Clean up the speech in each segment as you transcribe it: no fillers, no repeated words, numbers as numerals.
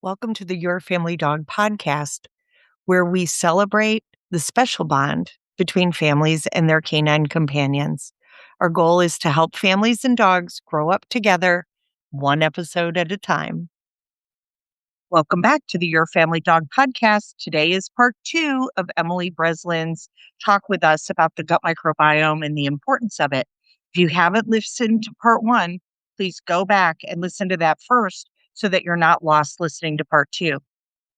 Welcome to the Your Family Dog podcast, where we celebrate the special bond between families and their canine companions. Our goal is to help families and dogs grow up together, one episode at a time. Welcome back to the Your Family Dog podcast. Today is part 2 of Emily Breslin's talk with us about the gut microbiome and the importance of it. If you haven't listened to part 1, please go back and listen to that first so that you're not lost listening to part 2.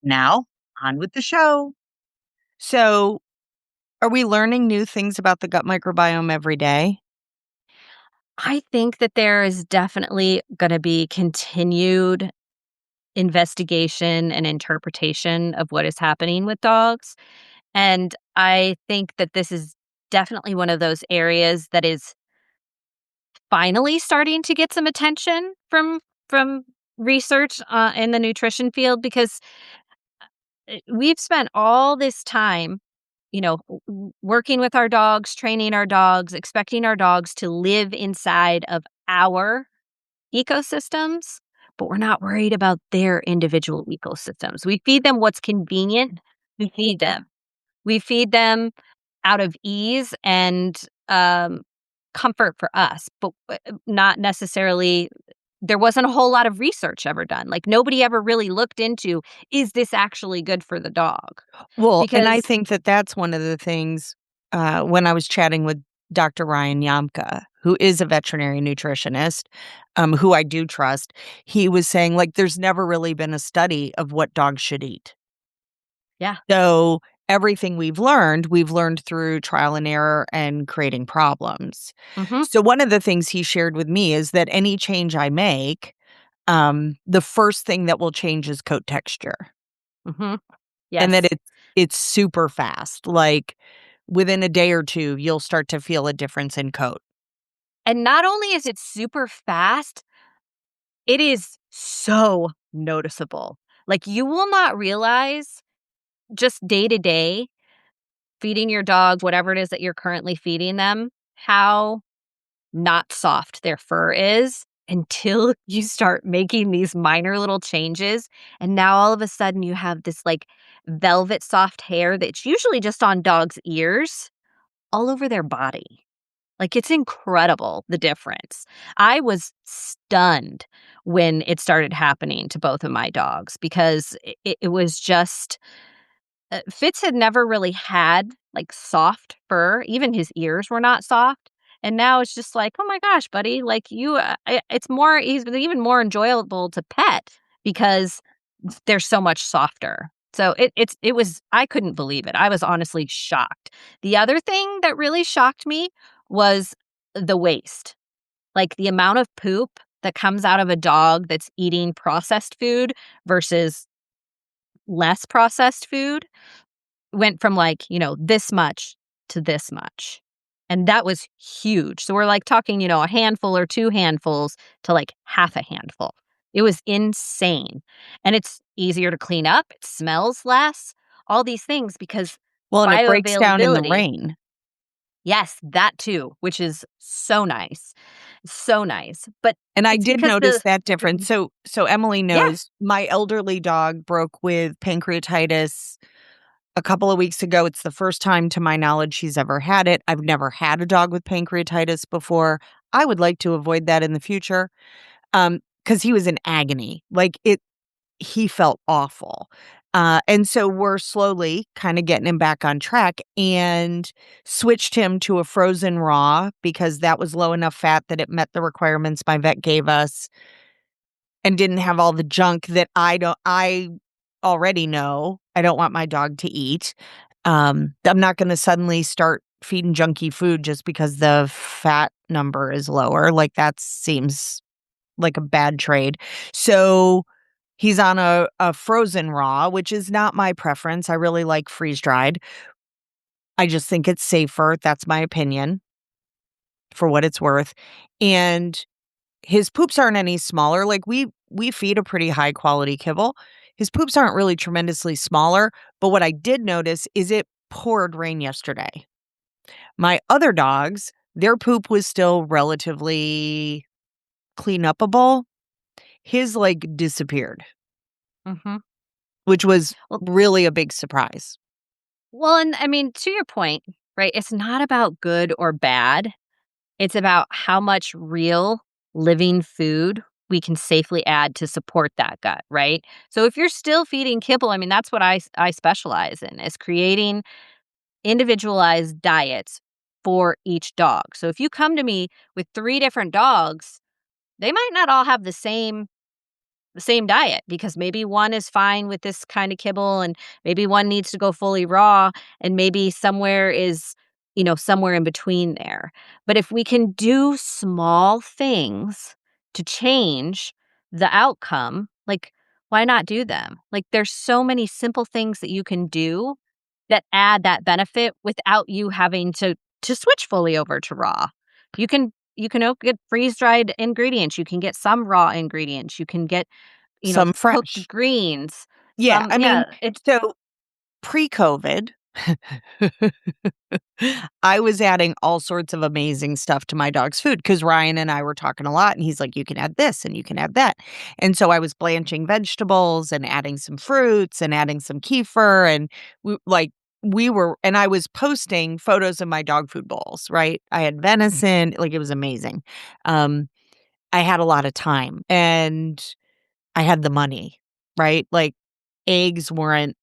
Now, on with the show. So, are we learning new things about the gut microbiome every day? I think that there is definitely going to be continued investigation and interpretation of what is happening with dogs. And I think that this is definitely one of those areas that is finally starting to get some attention from research in the nutrition field because we've spent all this time, working with our dogs, training our dogs, expecting our dogs to live inside of our ecosystems, but we're not worried about their individual ecosystems. We feed them what's convenient. We feed them. We feed them out of ease and comfort for us, but not necessarily. There wasn't a whole lot of research ever done. Like nobody ever really looked into, is this actually good for the dog? Well, and I Because think that that's one of the things when I was chatting with Dr. Ryan Yamka, who is a veterinary nutritionist, who I do trust. He was saying, like, there's never really been a study of what dogs should eat. yeah. So everything we've learned through trial and error and creating problems. Mhm. So one of the things he shared with me is that any change I make, the first thing that will change is coat texture, Mhm. and that Yes. it's super fast. Like within a day or two, you'll start to feel a difference in coat. And not only is it super fast, it is so noticeable. Like, you will not realize just day to day feeding your dog whatever it is that you're currently feeding them, how not soft their fur is until you start making these minor little changes, and now all of a sudden you have this, like, velvet soft hair that's usually just on dogs' ears all over their body. Like, it's incredible, the difference. I was stunned when it started happening to both of my dogs because it was just Fitz had never really had, like, soft fur. Even his ears were not soft, and now it's just like, "Oh my gosh, buddy, like, you, I it's more he's even more enjoyable to pet because they're so much softer." So it was I couldn't believe it. I was honestly shocked. The other thing that really shocked me was the waste. Like, the amount of poop that comes out of a dog that's eating processed food versus less processed food went from, like, this much to this much. And that was huge. So we're, like, talking, a handful or 2 handfuls to, like, half a handful. It was insane. And it's easier to clean up, it smells less, all these things because Well, and it breaks down in the bioavailability. rain. Yes, that too, which is so nice. So nice. But And I it's did because notice the that difference. So Emily Yeah. knows my elderly dog broke with pancreatitis a couple of weeks ago. It's the first time to my knowledge she's ever had it. I've never had a dog with pancreatitis before. I would like to avoid that in the future. Because he was in agony. Like he felt awful. And so we're slowly kind of getting him back on track and switched him to a frozen raw because that was low enough fat that it met the requirements my vet gave us and didn't have all the junk that I already know I don't want my dog to eat. I'm not going to suddenly start feeding junky food just because the fat number is lower. Like that seems like a bad trade. So he's on a frozen raw, which is not my preference. I really like freeze dried. I just think it's safer. That's my opinion for what it's worth. And his poops aren't any smaller. Like we feed a pretty high quality kibble. His poops aren't really tremendously smaller, but what I did notice is it poured rain yesterday. My other dogs, their poop was still relatively clean upable. His like disappeared. Mhm. which was Well really a big surprise. well, and I mean, to your point, right, it's not about good or bad. It's about how much real living food we can safely add to support that gut, right? So if you're still feeding kibble, I mean, that's what I specialize in, is creating individualized diets for each dog. So if you come to me with 3 different dogs, they might not all have the same diet, because maybe one is fine with this kind of kibble and maybe one needs to go fully raw, and maybe somewhere is, somewhere in between there. But if we can do small things to change the outcome, like, why not do them? Like, there's so many simple things that you can do that add that benefit without you having to switch fully over to raw. You can get freeze dried ingredients. You can get some raw ingredients. You can get Some cooked fresh. greens, Yeah, some I mean, yeah, it's so pre-COVID, I was adding all sorts of amazing stuff to my dog's food because Ryan and I were talking a lot, and he's like, "You can add this and you can add that." And so I was blanching vegetables and adding some fruits and adding some kefir, and I was posting photos of my dog food bowls, right? I had venison, like, it was amazing. Um, I had a lot of time and I had the money, right? Like, eggs weren't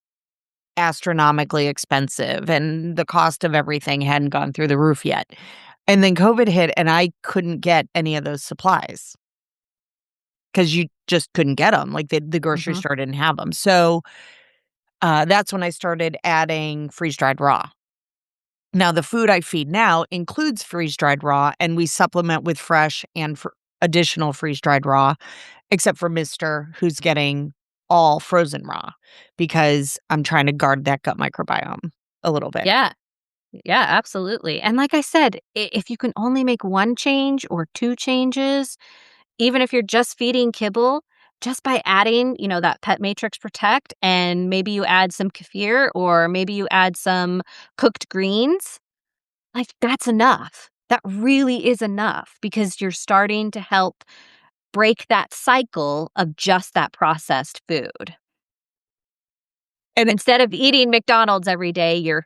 astronomically expensive and the cost of everything hadn't gone through the roof yet. And then COVID hit and I couldn't get any of those supplies because you just couldn't get them. Like the grocery Mhm, store didn't have them. So that's when I started adding freeze dried raw. Now, the food I feed now includes freeze dried raw, and we supplement with fresh and additional freeze dried raw, except for Mister, who's getting all frozen raw because I'm trying to guard that gut microbiome a little bit. yeah, yeah, absolutely, and like I said, if you can only make 1 change or 2 changes, even if you're just feeding kibble, just by adding, that Pet Matrix Protect, and maybe you add some kefir or maybe you add some cooked greens, like, that's enough. That really is enough, because you're starting to help break that cycle of just that processed food. And Instead of eating McDonald's every day, you're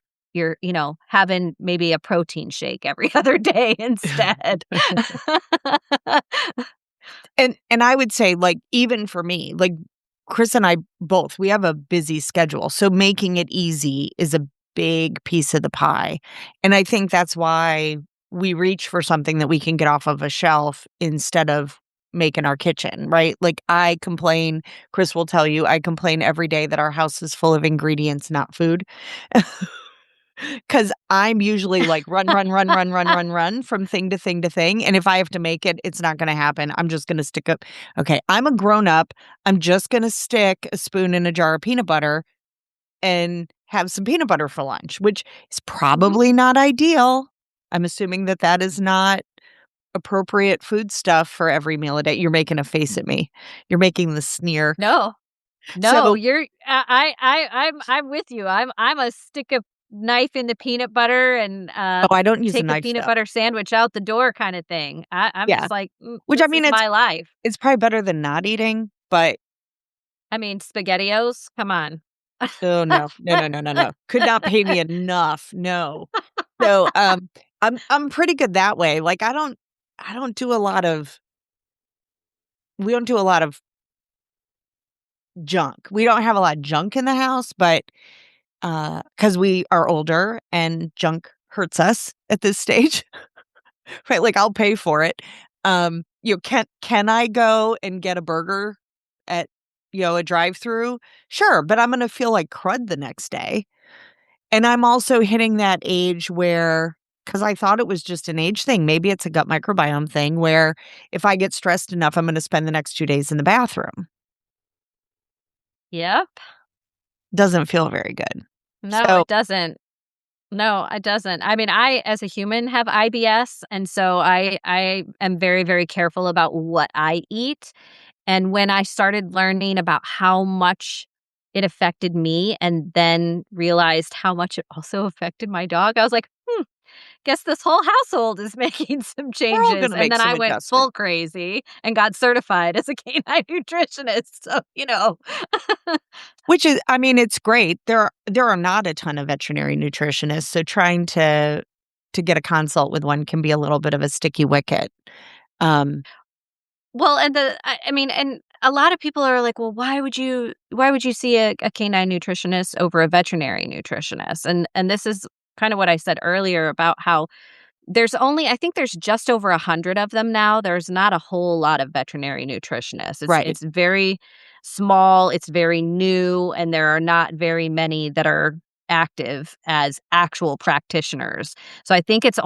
having maybe a protein shake every other day instead. and I would say, like, even for me, like, Chris and I both, we have a busy schedule, so making it easy is a big piece of the pie, and I think that's why we reach for something that we can get off of a shelf instead of making our kitchen, right? Like, I complain, Chris will tell you, I complain every day that our house is full of ingredients, not food. 'Cause I'm usually like run, run, run, run, run, run, run from thing to thing to thing, and if I have to make it, it's not gonna happen. I'm just gonna stick up okay, I'm a grown up, I'm just gonna stick a spoon in a jar of peanut butter and have some peanut butter for lunch, which is Mhm. probably not ideal. I'm assuming that that is not appropriate food stuff for every meal a day. You're making a face at me. You're making the sneer. No. No, So you're I'm with you. I'm a stick a knife in the peanut butter and, oh, I don't use a take the knife, peanut though. butter sandwich out the door kinda thing. I'm Yeah. just like, Which, I "This is mean, my life." it's probably better than not eating, but I mean, SpaghettiOs? Come on. oh, no. No, no, no, no, no. Could not pay me enough, no. So, I'm pretty good that way, like, I don't do a lot of we don't do a lot of junk. We don't have a lot of junk in the house, but, because we are older and junk hurts us at this stage, right? Like, I'll pay for it. Can I go and get a burger at, a drive-through? Sure, but I'm gonna feel like crud the next day. And I'm also hitting that age where, because I thought it was just an age thing, maybe it's a gut microbiome thing where if I get stressed enough, I'm gonna spend the next 2 days in the bathroom. Yep. Doesn't feel very good. No, So it doesn't. No, it doesn't. I mean, I, as a human, have IBS, and so I am very, very careful about what I eat. And when I started learning about how much it affected me and then realized how much it also affected my dog, I was like, guess this whole household is making some We're all changes. gonna And make then some I went adjustments. full crazy and got certified as a canine nutritionist. So, Which is, I mean, it's great. There are not a ton of veterinary nutritionists, so trying to get a consult with one can be a little bit of a sticky wicket. Um, well, and I mean, and a lot of people are like, well, why would you see a canine nutritionist over a veterinary nutritionist? And this is kind of what I said earlier about how I think there's just over 100 of them now. There's not a whole lot of veterinary nutritionists. right. It's very small, it's very new, and there are not very many that are active as actual practitioners. So I think it's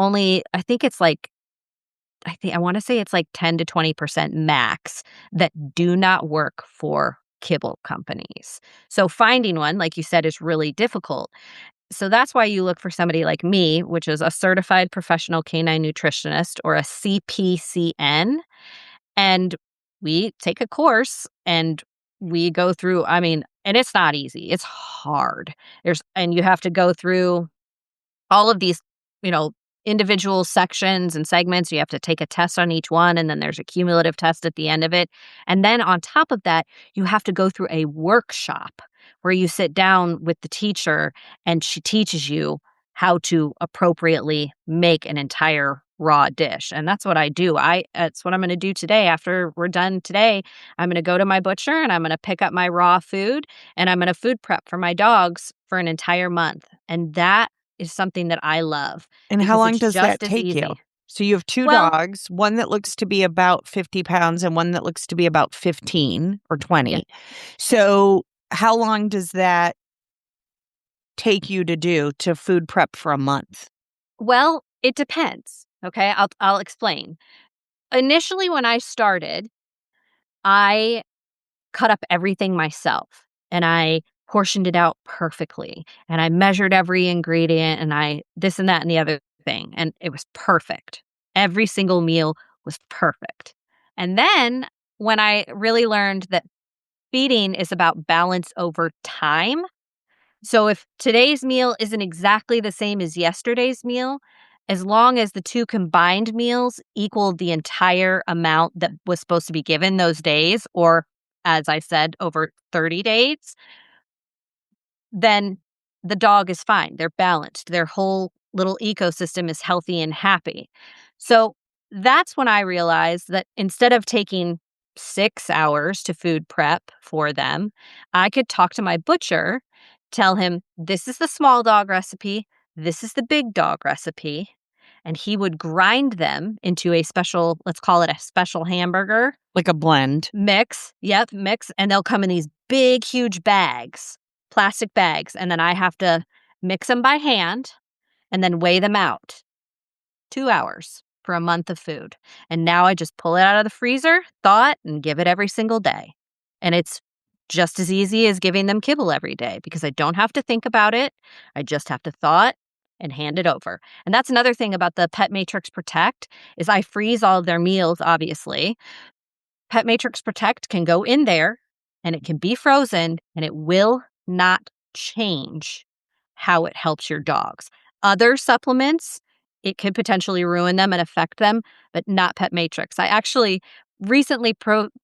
like I wanna say it's like 10 to 20% max that do not work for kibble companies. So finding one, like you said, is really difficult. So that's why you look for somebody like me, which is a certified professional canine nutritionist or a CPCN. And we take a course and we go through, I mean, and it's not easy. It's hard. And you have to go through all of these, you know, individual sections and segments. You have to take a test on each one, and then there's a cumulative test at the end of it. And then on top of that, you have to go through a workshop where you sit down with the teacher and she teaches you how to appropriately make an entire raw dish. And that's what I do. That's what I'm going to do today. After we're done today, I'm going to go to my butcher and I'm going to pick up my raw food and I'm going to food prep for my dogs for an entire month. And that is something that I love And how because long it's does that just as take you? easy. So you have 2 Well, dogs, one that looks to be about 50 pounds and one that looks to be about 15 or yeah. 20. So how long does that take you to do to food prep for a month? Well, it depends. Okay, I'll explain. Initially, when I started, I cut up everything myself and I portioned it out perfectly and I measured every ingredient and I this and that and the other thing and it was perfect. Every single meal was perfect. And then when I really learned that feeding is about balance over time. So if today's meal isn't exactly the same as yesterday's meal, as long as the two combined meals equal the entire amount that was supposed to be given those days, or as I said, over 30 days, then the dog is fine. They're balanced. Their whole little ecosystem is healthy and happy. So that's when I realized that instead of taking 6 hours to food prep for them, I could talk to my butcher, tell him, this is the small dog recipe, this is the big dog recipe. And he would grind them into a special, let's call it a special hamburger Like a blend? mix. Yep, mix. And they'll come in these big, huge bags, plastic bags. And then I have to mix them by hand and then weigh them out. 2 hours for a month of food. And now I just pull it out of the freezer, thaw it, and give it every single day. And it's just as easy as giving them kibble every day because I don't have to think about it. I just have to thaw it and hand it over. And that's another thing about the Pet Matrix Protect is I freeze all of their meals, obviously. Pet Matrix Protect can go in there and it can be frozen and it will not change how it helps your dogs. Other supplements, it could potentially ruin them and affect them, but not Pet Matrix. I actually recently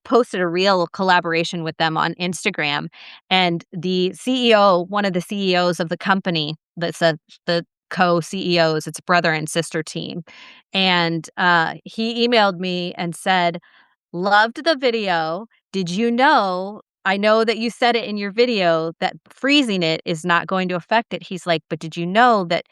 posted a real collaboration with them on Instagram, and the CEO, one of the CEOs of the company, the co-CEOs, it's a brother and sister team, and he emailed me and said, loved the video. Did you know? I know that you said it in your video that freezing it is not going to affect it. He's like, but did you know that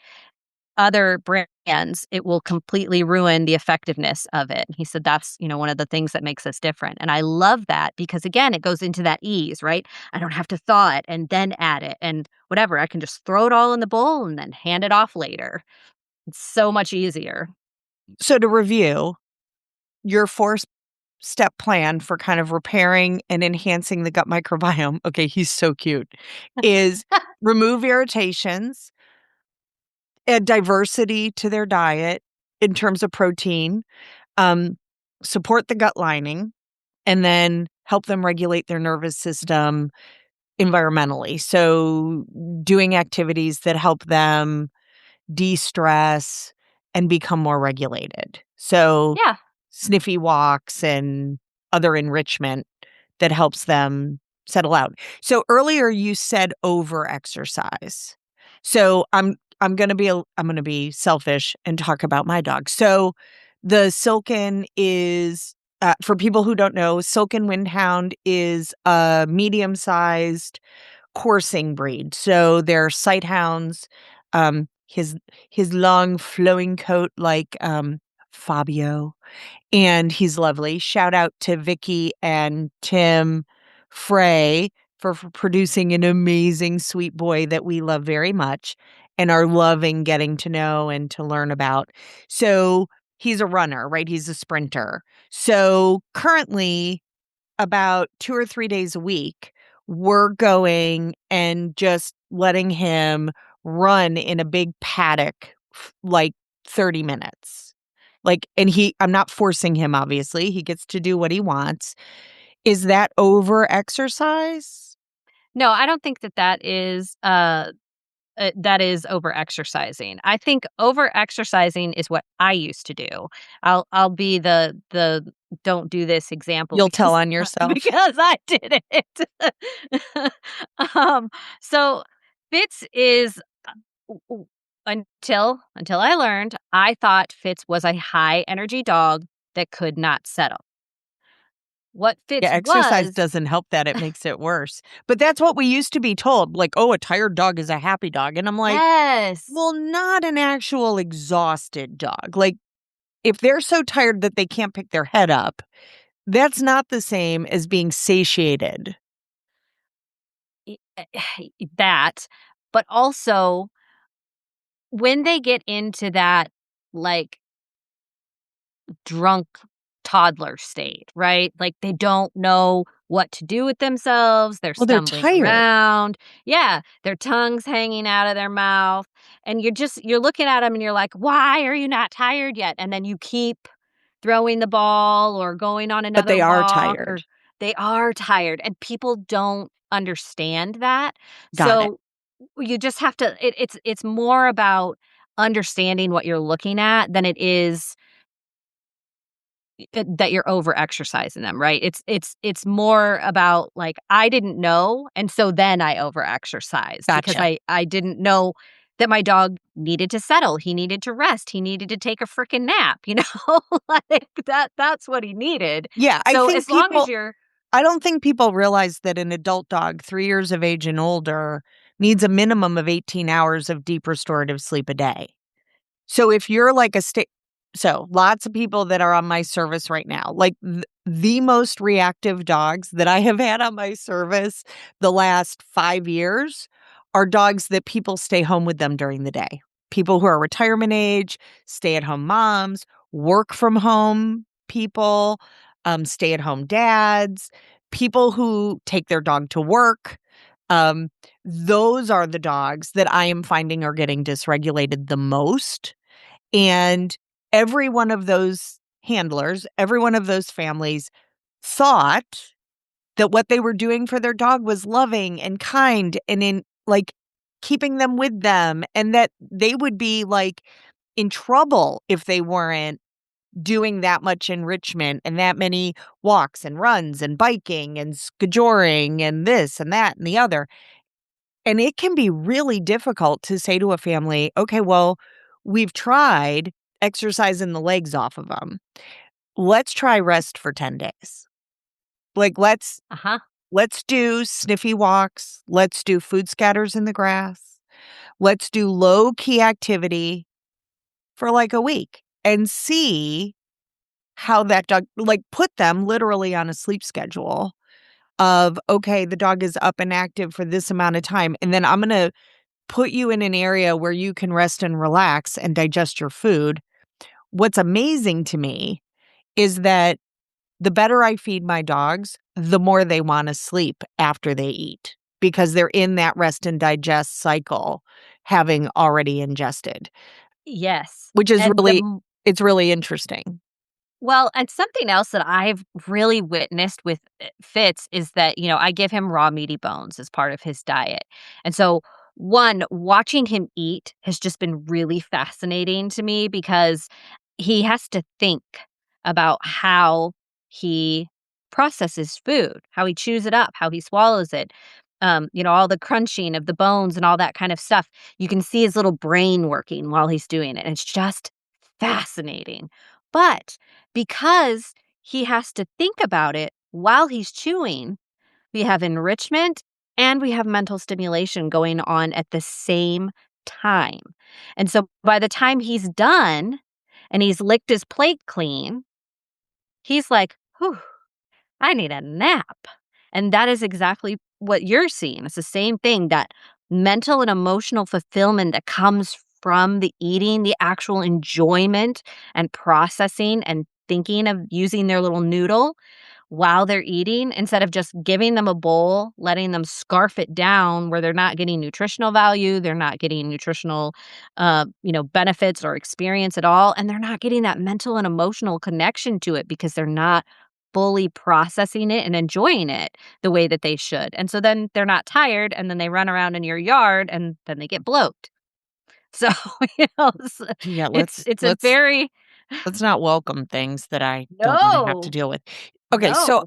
other brands, it will completely ruin the effectiveness of it? He said, that's, one of the things that makes us different. And I love that because again, it goes into that ease, right? I don't have to thaw it and then add it and whatever. I can just throw it all in the bowl and then hand it off later. It's so much easier. So to review, your 4-step plan for kind of repairing and enhancing the gut microbiome, okay, he's so cute, is remove irritations, add diversity to their diet in terms of protein, um, support the gut lining, and then help them regulate their nervous system environmentally. So doing activities that help them de-stress, and become more regulated. So, Yeah. sniffy walks and other enrichment that helps them settle out. So earlier you said over exercise. So I'm going to be selfish and talk about my dog. So the Silken is for people who don't know, Silken Windhound is a medium-sized coursing breed. So they're sight hounds. His long flowing coat like Fabio, and he's lovely. Shout out to Vicky and Tim Frey for producing an amazing sweet boy that we love very much and are loving getting to know and to learn about. So he's a runner, right? He's a sprinter. So currently, about 2 or 3 days a week, we're going and just letting him run in a big paddock, like 30 minutes. Like, and I'm not forcing him, obviously. He gets to do what he wants. Is that over exercise? No, I don't think that that is over exercising. I think over exercising is what I used to do. I'll be the don't do this example You'll tell because on yourself. because I did it. um, so Fitz is w- w- until I learned, I thought Fitz was a high energy dog that could not settle. What Yeah, Fitz exercise was, doesn't help that. It makes it worse. But that's what we used to be told. Like, oh, a tired dog is a happy dog. And I'm like, yes. well, not an actual exhausted dog. Like, if they're so tired that they can't pick their head up, that's not the same as being satiated. That, but also when they get into that, like, drunk toddler state, right? Like, they don't know what to do with themselves, they're Well, they're stumbling tired, around. Yeah, their tongue's hanging out of their mouth, and you're looking at them and you're like, "Why are you not tired yet?" And then you keep throwing the ball or going on but another they are walk, tired. or they are tired, and people don't understand that. Got it. So you just have to it's more about understanding what you're looking at than it is that you're over exercising them, right? It's more about, like, I didn't know, and so then I over exercised because Gotcha. I didn't know that my dog needed to settle, he needed to rest, he needed to take a freaking nap, you know? Like, that's what he needed. Yeah, So as long as you're I don't think people realize that an adult dog, 3 years of age and older, needs a minimum of 18 hours of deep restorative sleep a day. So if you're like so lots of people that are on my service right now, like the most reactive dogs that I have had on my service the last 5 years are dogs that people stay home with them during the day. People who are retirement age, stay at home moms, work from home people, stay at home dads, people who take their dog to work. Um, those are the dogs that I am finding are getting dysregulated the most, and every one of those handlers, every one of those families thought that what they were doing for their dog was loving and kind and in like keeping them with them, and that they would be like in trouble if they weren't doing that much enrichment and that many walks and runs and biking and skijoring and this and that and the other. And it can be really difficult to say to a family, okay, well, we've tried exercising the legs off of them. Let's try rest for 10 days. Like, uh-huh. let's do sniffy walks. Let's do food scatters in the grass. Let's do low key activity for like a week and see how that dog, like, put them literally on a sleep schedule of, okay, the dog is up and active for this amount of time. And then I'm going to put you in an area where you can rest and relax and digest your food. What's amazing to me is that the better I feed my dogs, the more they want to sleep after they eat because they're in that rest and digest cycle having already ingested, Yes, which is and really it's really interesting. well, and something else that I've really witnessed with Fitz is that, I give him raw meaty bones as part of his diet. And so One, watching him eat has just been really fascinating to me because he has to think about how he processes food, how he chews it up, how he swallows it. All the crunching of the bones and all that kind of stuff. You can see his little brain working while he's doing it. And it's just fascinating. But because he has to think about it while he's chewing, we have enrichment and we have mental stimulation going on at the same time. And so by the time he's done and he's licked his plate clean, he's like, whew, I need a nap. And that is exactly what you're seeing. It's the same thing, that mental and emotional fulfillment that comes from the eating, the actual enjoyment and processing and thinking of using their little noodle while they're eating instead of just giving them a bowl, letting them scarf it down where they're not getting nutritional value, they're not getting nutritional benefits or experience at all, and they're not getting that mental and emotional connection to it because they're not fully processing it and enjoying it the way that they should. And so then they're not tired and then they run around in your yard and then they get bloat. So, it's Yeah, it's a very let's not welcome things that I don't wanna have to no, deal with. Okay, so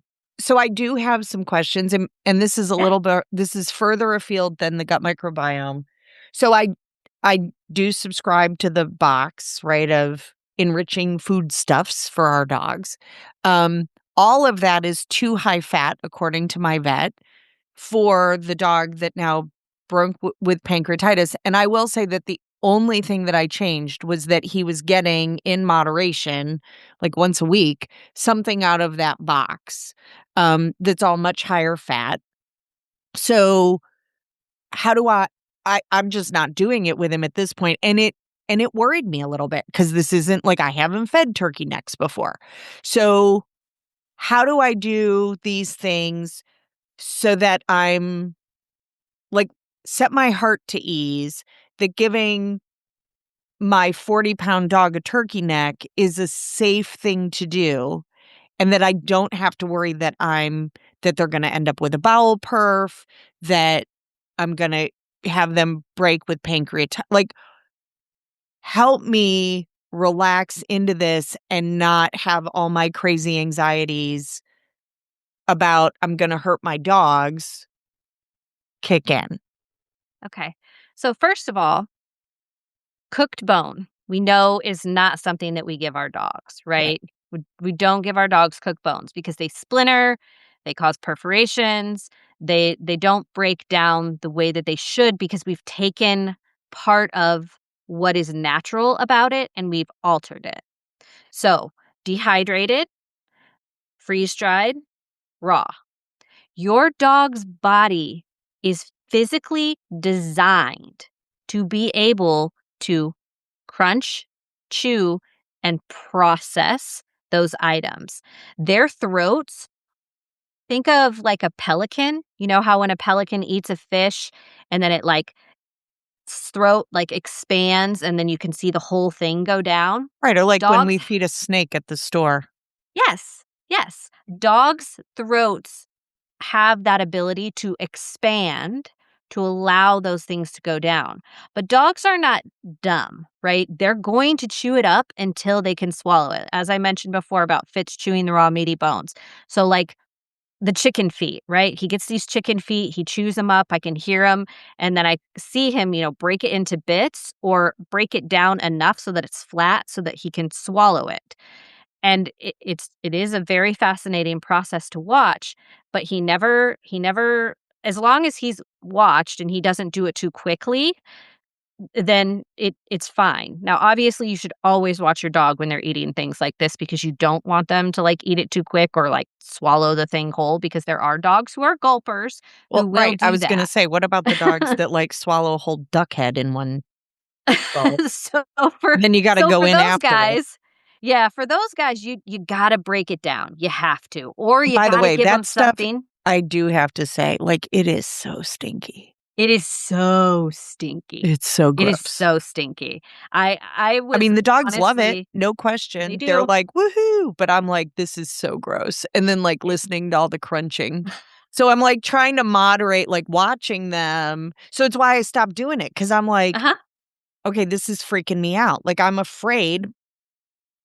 no. I do have some questions, and this is a Yeah, little bit this is further afield than the gut microbiome. So I do subscribe to the box, right, of enriching foodstuffs for our dogs. Um, all of that is too high fat, according to my vet, for the dog that now broke with pancreatitis, and I will say that the only thing that I changed was that he was getting, in moderation, like once a week, something out of that box, that's all much higher fat. So, how do I'm just not doing it with him at this point, and it worried me a little bit because this isn't like, I haven't fed turkey necks before. So, how do I do these things so that I'm like, set my heart to ease that giving my 40-pound dog a turkey neck is a safe thing to do, and that I don't have to worry that they're gonna end up with a bowel perf, that I'm gonna have them break with pancreatitis. Like, help me relax into this and not have all my crazy anxieties about I'm gonna hurt my dogs kick in. okay. So first of all, cooked bone, we know is not something that we give our dogs, Right. right? We don't give our dogs cooked bones because they splinter, they cause perforations, they don't break down the way that they should because we've taken part of what is natural about it and we've altered it. So, dehydrated, freeze-dried, raw. Your dog's body is physically designed to be able to crunch, chew, and process those items. Their throats, think of like a pelican. You know how when a pelican eats a fish and then it like throat like expands and then you can see the whole thing go down? Right, or like when Dogs, we feed a snake at the store. yes, yes. Dogs' throats have that ability to expand to allow those things to go down. But dogs are not dumb, right? They're going to chew it up until they can swallow it. As I mentioned before about Fitz chewing the raw meaty bones. So, like the chicken feet, right? He gets these chicken feet, he chews them up, I can hear him, and then I see him, break it into bits or break it down enough so that it's flat so that he can swallow it. And it is a very fascinating process to watch, but he never as long as he's watched and he doesn't do it too quickly, then it's fine. Now, obviously, you should always watch your dog when they're eating things like this because you don't want them to, like, eat it too quick or, like, swallow the thing whole because there are dogs who are gulpers who Well, will right, I do was gonna that. say, what about the dogs that, like, swallow a whole duck head in one gulp? So for Then you gotta so go for in those after it. guys yeah, for those guys, you gotta break it down. You have to, or you By the gotta way, give them that stuff, something. I do have to say, like, it is so stinky. It is so stinky. It's so It is gross. so stinky. I I was mean, the dogs love it, honestly no they question. They're do. like, "Woohoo," but I'm like, "This is so gross." And then, like, It listening to all the crunching. So I'm, like, trying to moderate, like, watching them. So it's why I stopped doing it, 'cause I'm like, Uh-huh. "Okay, this is freaking me out." Like, I'm afraid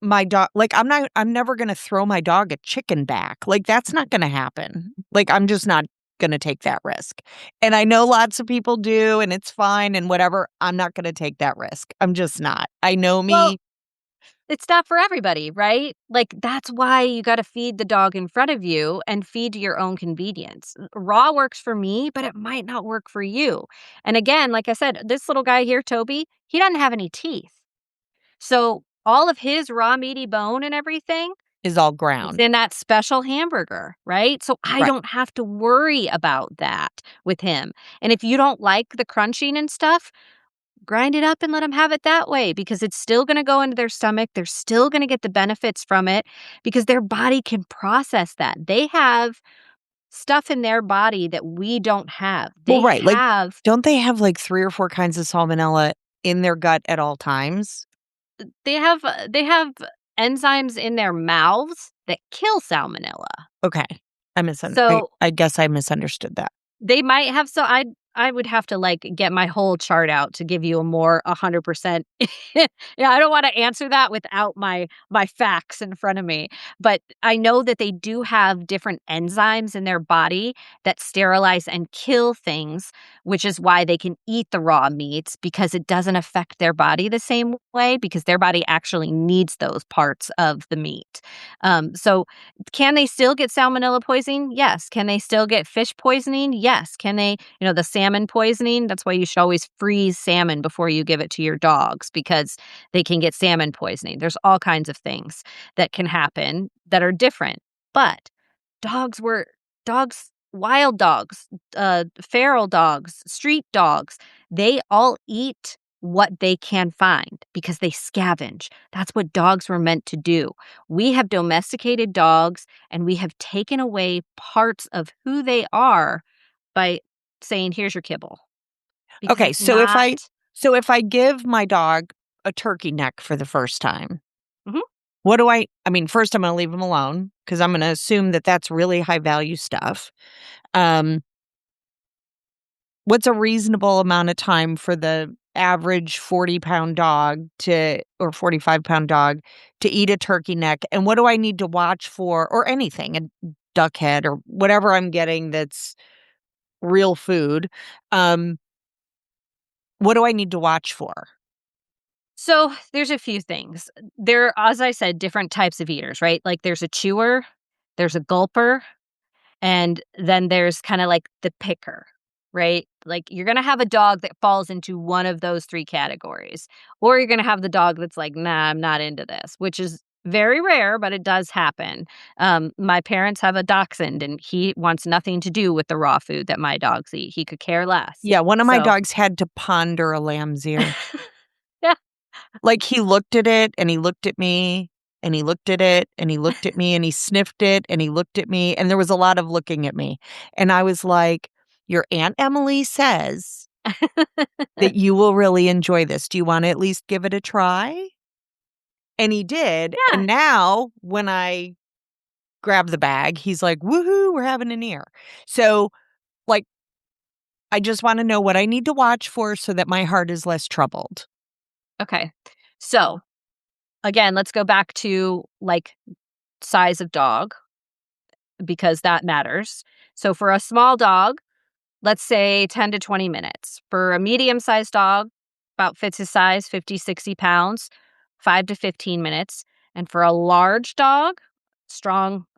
my dog like, I'm never gonna throw my dog a chicken back. Like, that's not gonna happen. Like, I'm just not gonna take that risk. And I know lots of people do, and it's fine and whatever. I'm not gonna take that risk. I'm just not. I know Well, me. it's not for everybody, right? Like, that's why you gotta feed the dog in front of you and feed to your own convenience. Raw works for me, but it might not work for you. And again, like I said, this little guy here, Toby, he doesn't have any teeth. So all of his raw meaty bone and everything Is all is ground. in that special hamburger, right? So I Right. don't have to worry about that with him. And if you don't like the crunching and stuff, grind it up and let them have it that way because it's still going to go into their stomach. They're still going to get the benefits from it because their body can process that. They have stuff in their body that we don't have. Well, They right, like, have don't they have, like, 3 or 4 kinds of salmonella in their gut at all times? they have enzymes in their mouths that kill salmonella. Okay. So I guess I misunderstood that. they might have I would have to, like, get my whole chart out to give you a more 100%. Yeah, I don't wanna answer that without my facts in front of me, but I know that they do have different enzymes in their body that sterilize and kill things, which is why they can eat the raw meats because it doesn't affect their body the same way because their body actually needs those parts of the meat. So can they still get salmonella poisoning? Yes. Can they still get fish poisoning? Yes. Can they, the salmon poisoning? That's why you should always freeze salmon before you give it to your dogs because they can get salmon poisoning. There's all kinds of things that can happen that are different. But dogs were dogs, wild dogs, feral dogs, street dogs, they all eat what they can find because they scavenge. That's what dogs were meant to do. We have domesticated dogs and we have taken away parts of who they are by saying, here's your kibble, because Okay, it's not. so if I give my dog a turkey neck for the first time, Mhm. what do I mean, first I'm gonna leave him alone because 'cause I'm gonna assume that that's really high value stuff. Um, what's a reasonable amount of time for the average 40-pound dog to or 45-pound dog to eat a turkey neck, and what do I need to watch for or anything, a duck head or whatever I'm getting that's real food, um, what do I need to watch for? So there's a few things. There, as I said, different types of eaters, right? Like there's a chewer, there's a gulper, and then there's kinda like the picker, right? Like, you're gonna have a dog that falls into one of those 3 categories, or you're gonna have the dog that's like, "Nah, I'm not into this," which is very rare, but it does happen. My parents have a dachshund, and he wants nothing to do with the raw food that my dogs eat. He could care less. Yeah, one of my So dogs had to ponder a lamb's ear. yeah. Like, he looked at it, and he looked at me, and he looked at it, and he looked at me, and he sniffed it, and he looked at me, and there was a lot of looking at me, and I was like, "Your Aunt Emily says that you will really enjoy this. Do you wanna at least give it a try?" And he did, Yeah, and now when I grab the bag, he's like, "Woohoo, we're having an ear." So, like, I just wanna know what I need to watch for so that my heart is less troubled. okay. So, again, let's go back to, like, size of dog because that matters. So, for a small dog, let's say 10 to 20 minutes. For a medium sized dog, about fits his size, 50, 60 pounds, 5 to 15 minutes. And for a large dog,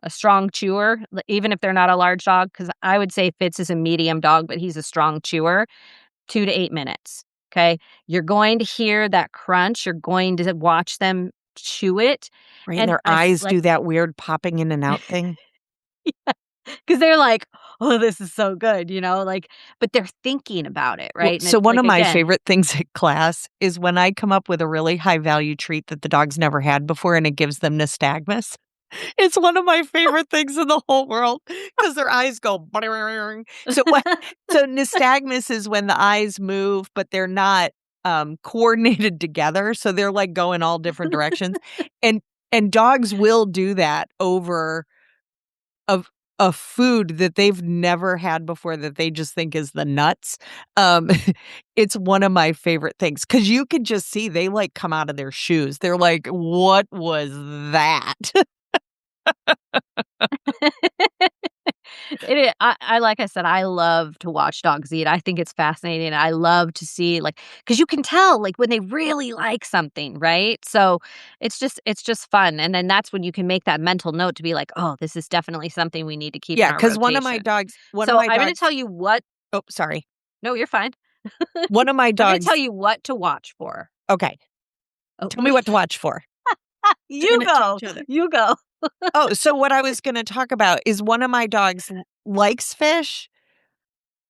a strong chewer, even if they're not a large dog, because I would say Fitz is a medium dog, but he's a strong chewer, 2 to 8 minutes. Okay. You're going to hear that crunch. You're going to watch them chew it. Right, and And their eyes do that weird popping in and out thing. because they're like, "Oh, this is so good," like, but they're thinking about it, Well, right? And so it's one like, of my again, favorite things at class is when I come up with a really high value treat that the dog's never had before and it gives them nystagmus. It's one of my favorite things in the whole world because their eyes go "Bling." So what so nystagmus is when the eyes move, but they're not, coordinated together, so they're, like, going all different directions, and and dogs will do that over of a food that they've never had before that they just think is the nuts, um, it's one of my favorite things because you could just see they, like, come out of their shoes. They're like, "What was that?" It is, I like I said, I love to watch dogs eat. I think it's fascinating. I love to see, like, because you can tell, like, when they really like something, right? So, it's just fun, and then that's when you can make that mental note to be like, "Oh, this is definitely something we need to keep in Yeah, our because rotation." one of So, my I'm gonna dogs tell you what. oh, sorry. No, you're fine. One of my I'm gonna tell dogs you what to watch for. okay, Oh, tell me what to watch for. you Doing it to go. each other. You go. Oh, so what I was gonna talk about is one of my dogs likes fish,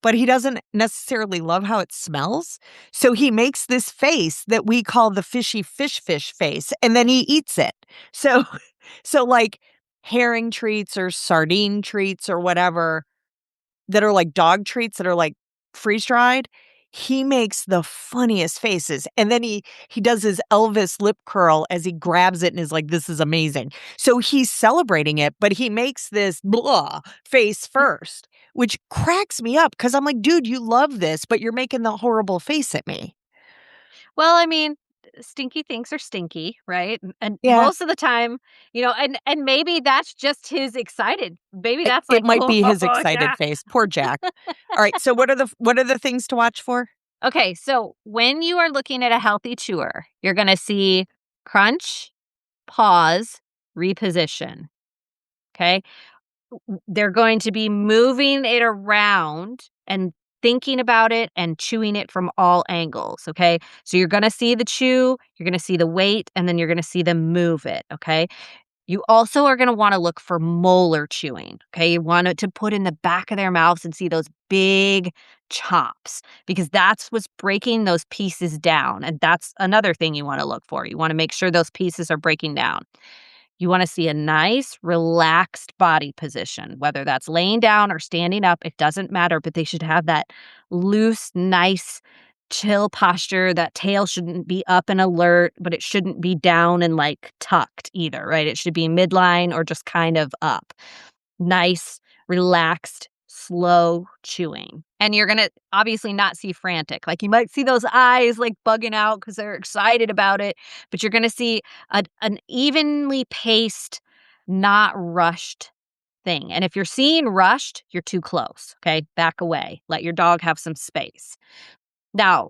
but he doesn't necessarily love how it smells. So he makes this face that we call the fishy fish face, and then he eats it. So so like herring treats or sardine treats or whatever that are like dog treats that are like freeze dried, he makes the funniest faces. And then he does his Elvis lip curl as he grabs it and is like, "This is amazing." So he's celebrating it, but he makes this blah face first, which cracks me up because I'm like, "Dude, you love this, but you're making the horrible face at me." Well, I mean, stinky things are stinky, right? And Yeah, most of the time, and maybe that's just his excited. Maybe that's it like, might be his "Oh, excited yeah." face. Poor Jack. All right, so what are the things to watch for? Okay, so when you are looking at a healthy chewer, you're gonna see crunch, pause, reposition, okay? They're going to be moving it around and thinking about it and chewing it from all angles, okay? So you're gonna see the chew, you're gonna see the weight, and then you're gonna see them move it, okay? You also are gonna wanna look for molar chewing, okay? You want it to put in the back of their mouths and see those big chops because that's what's breaking those pieces down, and that's another thing you wanna look for. You wanna make sure those pieces are breaking down. You wanna see a nice, relaxed body position, whether that's laying down or standing up, it doesn't matter, but they should have that loose, nice, chill posture. That tail shouldn't be up and alert, but it shouldn't be down and, like, tucked either, right? It should be midline or just kind of up. Nice, relaxed, slow chewing. And you're gonna obviously not see frantic. Like, you might see those eyes, like, bugging out because 'cause they're excited about it, but you're gonna see an evenly paced, not rushed thing. And if you're seeing rushed, you're too close, okay? Back away. Let your dog have some space. Now,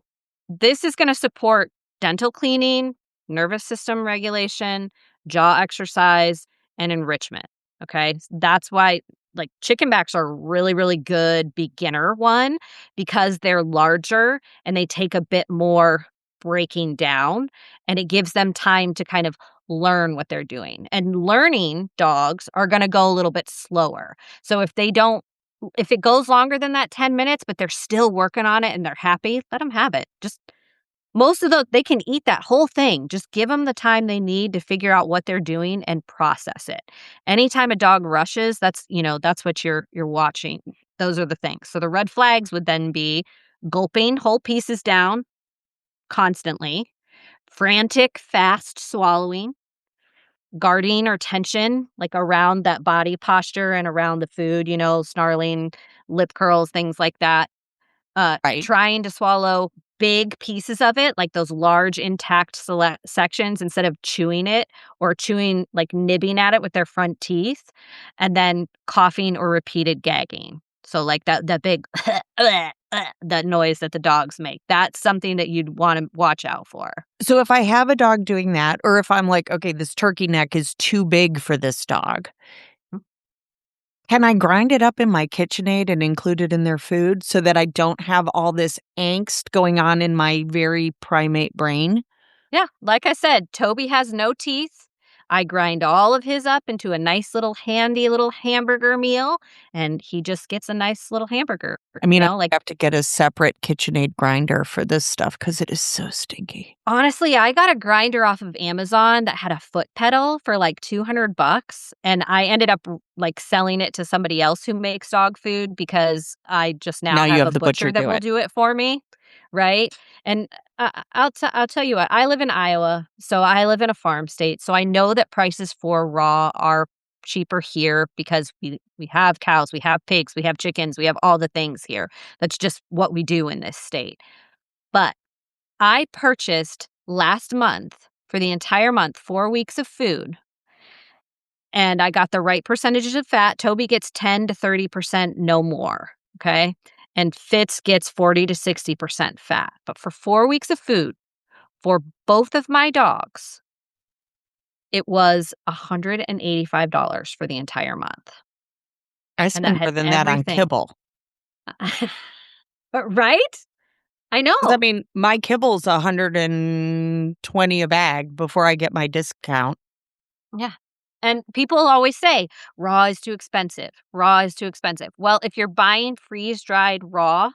this is gonna support dental cleaning, nervous system regulation, jaw exercise, and enrichment, okay? That's why, like, chicken backs are a really, really good beginner one because they're larger and they take a bit more breaking down, and it gives them time to kind of learn what they're doing. And learning dogs are gonna go a little bit slower. So if it goes longer than that 10 minutes, but they're still working on it and they're happy, let them have it. Just most of they can eat that whole thing. Just give them the time they need to figure out what they're doing and process it. Anytime a dog rushes, that's what you're watching. Those are the things. So the red flags would then be gulping whole pieces down constantly, frantic, fast swallowing, guarding or tension, like, around that body posture and around the food, snarling, lip curls, things like that. Right. Trying to swallow big pieces of it, like those large intact sections instead of chewing it or chewing, like, nibbing at it with their front teeth, and then coughing or repeated gagging. So, like, that big that noise that the dogs make. That's something that you'd wanna watch out for. So if I have a dog doing that, or if I'm like, okay, this turkey neck is too big for this dog, can I grind it up in my KitchenAid and include it in their food so that I don't have all this angst going on in my very primate brain? Yeah, like I said, Toby has no teeth. I grind all of his up into a nice little handy little hamburger meal, and he just gets a nice little hamburger, I mean, I like. have to get a separate KitchenAid grinder for this stuff because it is so stinky. Honestly, I got a grinder off of Amazon that had a foot pedal for like $200, and I ended up, like, selling it to somebody else who makes dog food because I just Now now you have have a the butcher butcher that do will it. do it for me, right? And I'll tell you what, I live in Iowa, so I live in a farm state, so I know that prices for raw are cheaper here because we have cows, we have pigs, we have chickens, we have all the things here. That's just what we do in this state. But I purchased last month for the entire month 4 weeks of food, and I got the right percentages of fat. Toby gets 10 to 30%, no more, okay? And Fitz gets 40 to 60% fat. But for 4 weeks of food for both of my dogs, it was $185 for the entire month, I and that spend more had than that on everything. kibble. But right? I 'Cause I know. mean, my kibble's 120 a bag before I get my discount. Yeah. And people always say, "Raw is too expensive. Raw is too expensive." Well, if you're buying freeze-dried raw,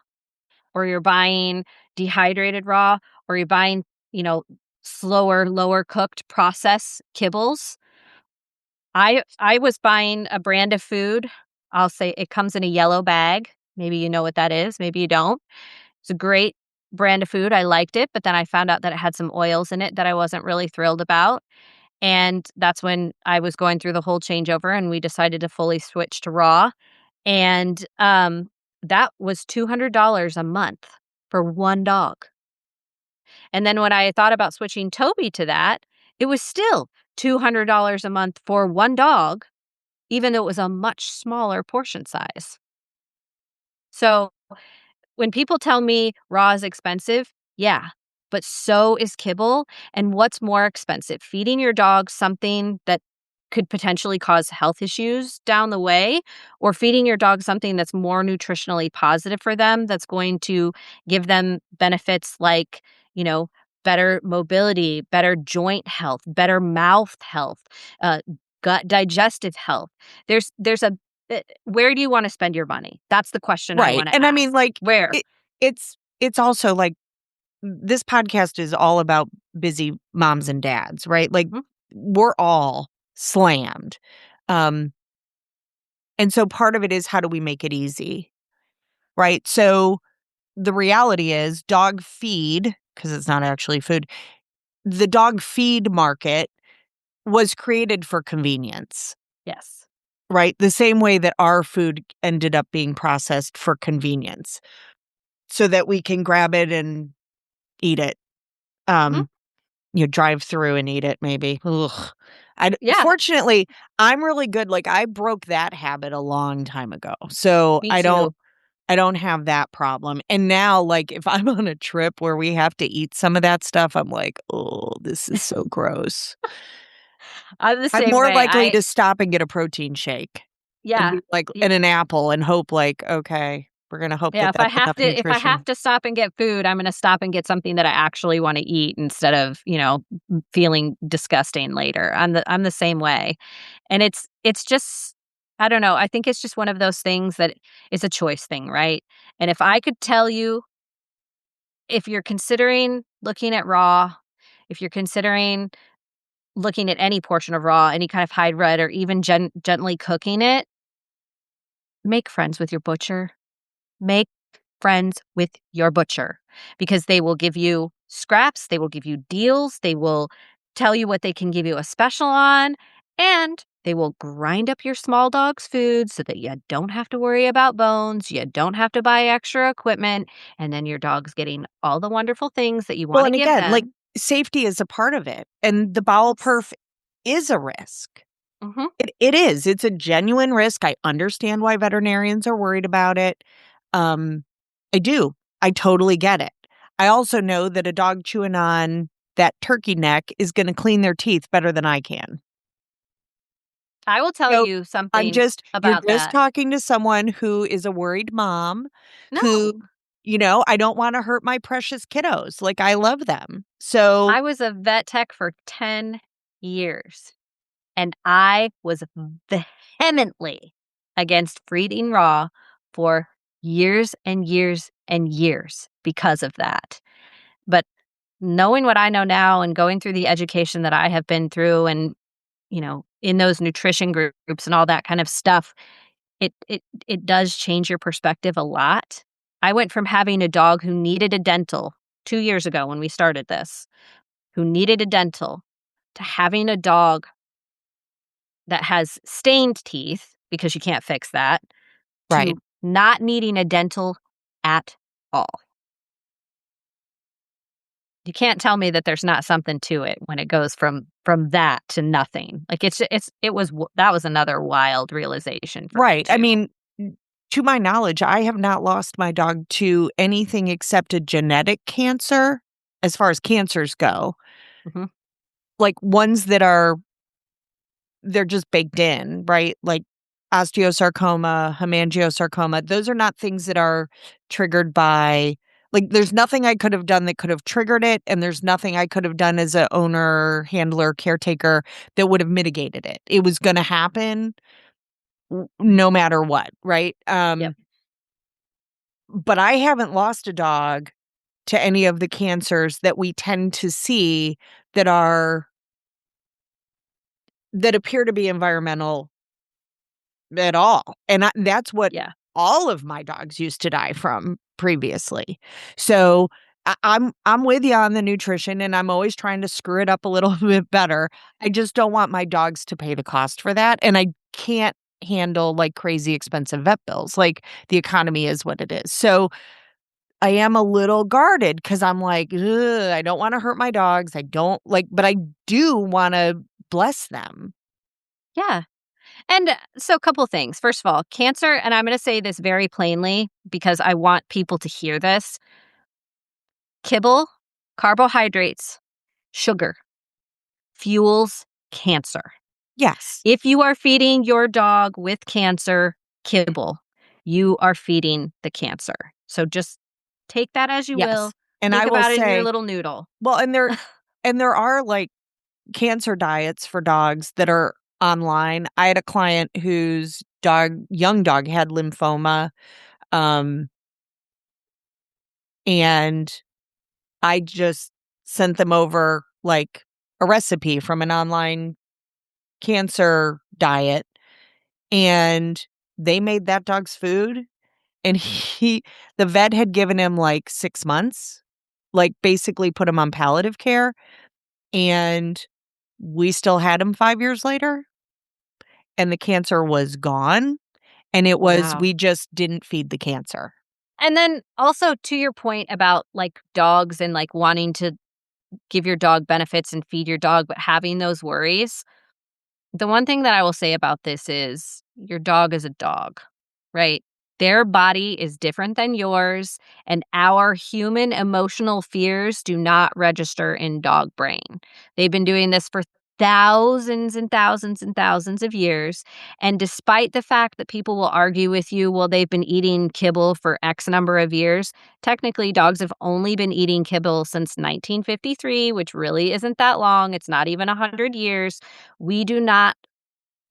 or you're buying dehydrated raw, or you're buying, you know, slower, lower cooked process kibbles, I was buying a brand of food. I'll say it comes in a yellow bag. Maybe you know what that is, maybe you don't. It's a great brand of food. I liked it, but then I found out that it had some oils in it that I wasn't really thrilled about. And that's when I was going through the whole changeover and we decided to fully switch to raw. And that was $200 a month for one dog. And then when I thought about switching Toby to that, it was still $200 a month for one dog, even though it was a much smaller portion size. So when people tell me raw is expensive, yeah, but so is kibble. And what's more expensive? Feeding your dog something that could potentially cause health issues down the way, or feeding your dog something that's more nutritionally positive for them, that's going to give them benefits like, you know, better mobility, better joint health, better mouth health, uh, gut digestive health. There's a where do you want to spend your money? That's the question I Right. want to And I mean, ask. like, Where? it's also like this podcast is all about busy moms and dads, right? Like, Mhm. we're all slammed. Um, and so part of it is how do we make it easy, right? So the reality is dog feed, because it's not actually food, the dog feed market was created for convenience, Yes. right? The same way that our food ended up being processed for convenience so that we can grab it and eat it. Mhm. Um, drive through and eat it maybe. Ugh. Yeah, Fortunately, I'm really good. Like, I broke that habit a long time ago. So me I too. don't have that problem. And now, like, if I'm on a trip where we have to eat some of that stuff, I'm like, "Oh, this is so gross." I'm the I'm same more way. likely to stop and get a protein shake and Yeah. be like Y and an apple and hope like, "Okay, we're gonna hope yeah, that that's enough if I have nutrition." to stop and get food, I'm gonna stop and get something that I actually wanna eat instead of, feeling disgusting later. I'm the same way. And it's just I don't know, I think it's just one of those things that it's a choice thing, right? And if I could tell you, if you're considering looking at raw, if you're considering looking at any portion of raw, any kind of hybrid, or even gently cooking it, make friends with your butcher. Make friends with your butcher because they will give you scraps, they will give you deals, they will tell you what they can give you a special on, and they will grind up your small dog's food so that you don't have to worry about bones, you don't have to buy extra equipment, and then your dog's getting all the wonderful things that you Well, want to and give again, like, them. safety is a part of it, and the bowel Yes. perf is a risk. Mhm. It is. It's a genuine risk. I understand why veterinarians are worried about it. Um, I do. I totally get it. I also know that a dog chewing on that turkey neck is gonna clean their teeth better than I can. I will tell So, you something you're about just that. talking to someone who is a worried mom No, who, I don't wanna hurt my precious kiddos, like, I love them. So I was a vet tech for 10 years. And I was vehemently against feeding raw for years and years and years because of that. But knowing what I know now and going through the education that I have been through and, in those nutrition groups and all that kind of stuff, it does change your perspective a lot. I went from having a dog who needed a dental 2 years ago when we started this, who needed a dental, to having a dog that has stained teeth, because you can't fix that, Right. to not needing a dental at all. You can't tell me that there's not something to it when it goes from that to nothing. Like, that was another wild realization for me Right. I too. mean, to my knowledge, I have not lost my dog to anything except a genetic cancer as far as cancers go. Mhm. Like ones that they're just baked in, right? Like osteosarcoma, hemangiosarcoma. Those are not things that are triggered by, like, there's nothing I could have done that could have triggered it. And there's nothing I could have done as a owner, handler, caretaker that would have mitigated it. It was going to happen no matter what. Right. Yep. But I haven't lost a dog to any of the cancers that we tend to see that are that appear to be environmental at all, and that's what Yeah. all of my dogs used to die from previously. So, I'm with you on the nutrition, and I'm always trying to screw it up a little bit better. I just don't want my dogs to pay the cost for that, and I can't handle, like, crazy expensive vet bills, like, the economy is what it is. So I am a little guarded because 'cause I'm like, "Ugh, I don't wanna hurt my dogs, I don't like," but I do wanna bless them. Yeah. And so, a couple things. First of all, cancer, and I'm going to say this very plainly because I want people to hear this: kibble, carbohydrates, sugar fuels cancer. Yes, If you are feeding your dog with cancer kibble, you are feeding the cancer. So just take that as you will. yes, and I Think will about it in your say, little noodle. well, and there are, like, cancer diets for dogs that are online. I had a client whose young dog had lymphoma, um, and I just sent them over, like, a recipe from an online cancer diet, and they made that dog's food, and the vet had given him, like, 6 months, like, basically put him on palliative care, and we still had him 5 years later, and the cancer was gone, and it was Wow. we just didn't feed the cancer. And then also, to your point about like dogs and like wanting to give your dog benefits and feed your dog, but having those worries, the one thing that I will say about this is your dog is a dog, right? Their body is different than yours, and our human emotional fears do not register in dog brain. They've been doing this for thousands and thousands and thousands of years. And despite the fact that people will argue with you, well, they've been eating kibble for X number of years, technically, dogs have only been eating kibble since 1953, which really isn't that long. It's not even 100 years. We do not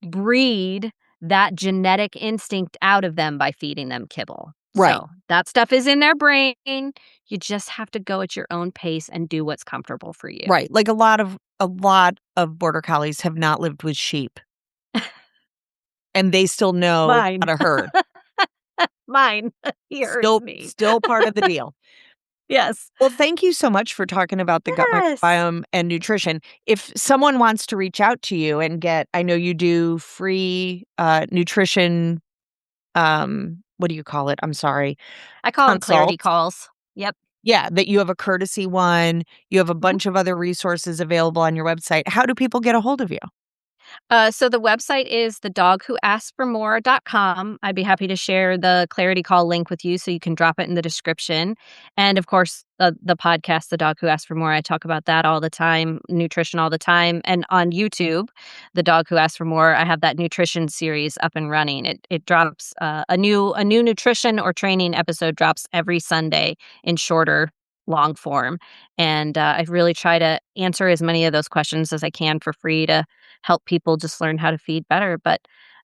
breed that genetic instinct out of them by feeding them kibble. Right, So that stuff is in their brain. You just have to go at your own pace and do what's comfortable for you. right, like, a lot of border collies have not lived with sheep, and they still know how Mine. to herd. Mine. He hurts me. Still part of the deal. Yes. Well, thank you so much for talking about the gut Yes. microbiome and nutrition. If someone wants to reach out to you and I know you do free, nutrition, what do you call it? I'm sorry, I call them clarity consult. calls. Yep. Yeah, that you have a courtesy one, you have a Mhm. bunch of other resources available on your website. How do people get a hold of you? So the website is thedogwhoaskedformore.com. I'd be happy to share the Clarity Call link with you so you can drop it in the description. And of course, the podcast, The Dog Who Asked for More, I talk about that all the time, nutrition all the time. And on YouTube, The Dog Who Asked for More, I have that nutrition series up and running. It drops a new nutrition or training episode drops every Sunday in shorter long form. And I really try to answer as many of those questions as I can for free to help people just learn how to feed better. But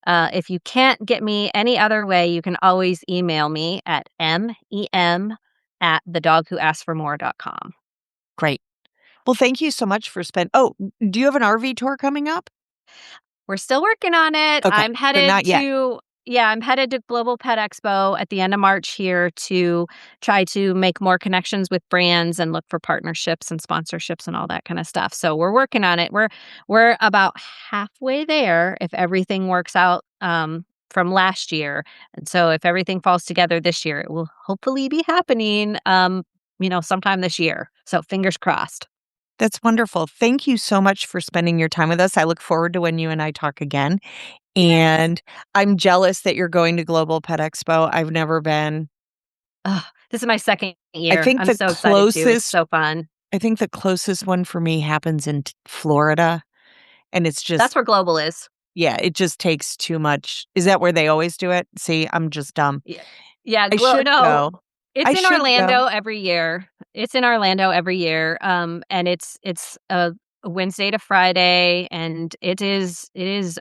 if you can't get me any other way, you can always email me at mem@thedogwhoaskformore.com. Great. Well, thank you so much for do you have an RV tour coming up? We're still working on it. Okay, I'm so headed not yet. to I'm headed to Global Pet Expo at the end of March here to try to make more connections with brands and look for partnerships and sponsorships and all that kind of stuff. So we're working on it. We're about halfway there if everything works out from last year. And so if everything falls together this year, it will hopefully be happening sometime this year. So fingers crossed. That's wonderful. Thank you so much for spending your time with us. I look forward to when you and I talk again. Yes. And I'm jealous that you're going to Global Pet Expo. I've never been. Ugh, this is my second I year. think I'm the so excited too. It's closest so fun. I think the closest one for me happens in Florida, and it's just That's where Global is. yeah, it just takes too much. Is that where they always do it? See, I'm just dumb. Yeah. Yeah, I should no, go. it's I in should go. Orlando every year. It's in Orlando every year, and it's a Wednesday to Friday, and it is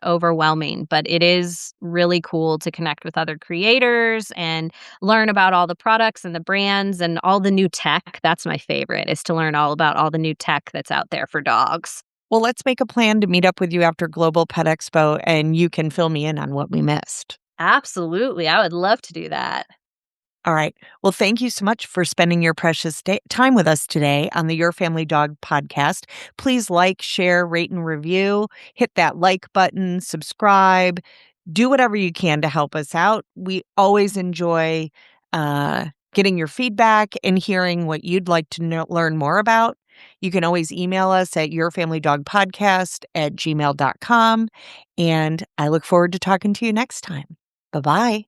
overwhelming, but it is really cool to connect with other creators and learn about all the products and the brands and all the new tech. That's my favorite, is to learn all about all the new tech that's out there for dogs. Well, let's make a plan to meet up with you after Global Pet Expo, and you can fill me in on what we missed. Absolutely, I would love to do that. All right. Well, thank you so much for spending your precious time with us today on the Your Family Dog podcast. Please like, share, rate, and review. Hit that like button, subscribe, do whatever you can to help us out. We always enjoy getting your feedback and hearing what you'd like to learn more about. You can always email us at yourfamilydogpodcast@gmail.com. And I look forward to talking to you next time. Bye bye.